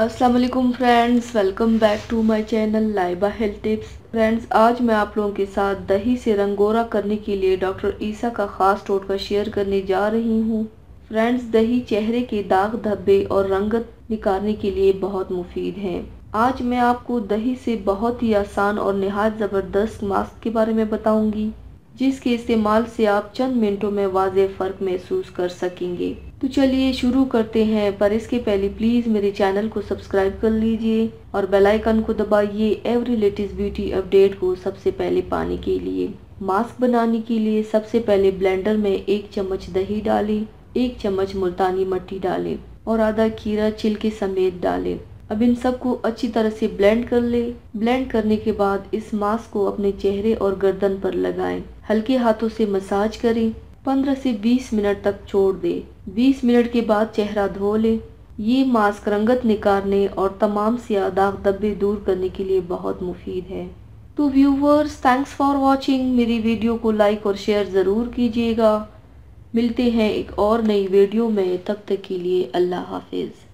अस्सलाम वालेकुम friends, welcome back to my channel Laiba health tips. Friends, आज मैं आप लोगों के साथ दही से रंग गोरा करने के लिए डॉक्टर ईसा का ख़ास टोटका शेयर करने जा रही हूँ। फ्रेंड्स, दही चेहरे के दाग धब्बे और रंगत निकालने के लिए बहुत मुफीद है। आज मैं आपको दही से बहुत ही आसान और निहायत ज़बरदस्त मास्क के बारे में बताऊंगी, जिसके इस्तेमाल से आप चंद मिनटों में वाज़ेह फ़र्क महसूस कर सकेंगे। तो चलिए शुरू करते हैं, पर इसके पहले प्लीज़ मेरे चैनल को सब्सक्राइब कर लीजिए और बेल आइकन को दबाइए एवरी लेटेस्ट ब्यूटी अपडेट को सबसे पहले पाने के लिए। मास्क बनाने के लिए सबसे पहले ब्लेंडर में 1 चम्मच दही डालें, 1 चम्मच मुल्तानी मिट्टी डालें और आधा खीरा छिलके समेत डालें। अब इन सबको अच्छी तरह से ब्लेंड कर ले। ब्लेंड करने के बाद इस मास्क को अपने चेहरे और गर्दन पर लगाएं। हल्के हाथों से मसाज करें। 15 से 20 मिनट तक छोड़ दें। 20 मिनट के बाद चेहरा धो ले। ये मास्क रंगत निकालने और तमाम सियाह दाग धब्बे दूर करने के लिए बहुत मुफीद है। तो व्यूवर्स, थैंक्स फॉर वॉचिंग। मेरी वीडियो को लाइक और शेयर ज़रूर कीजिएगा। मिलते हैं एक और नई वीडियो में, तब तक के लिए अल्लाह हाफिज़।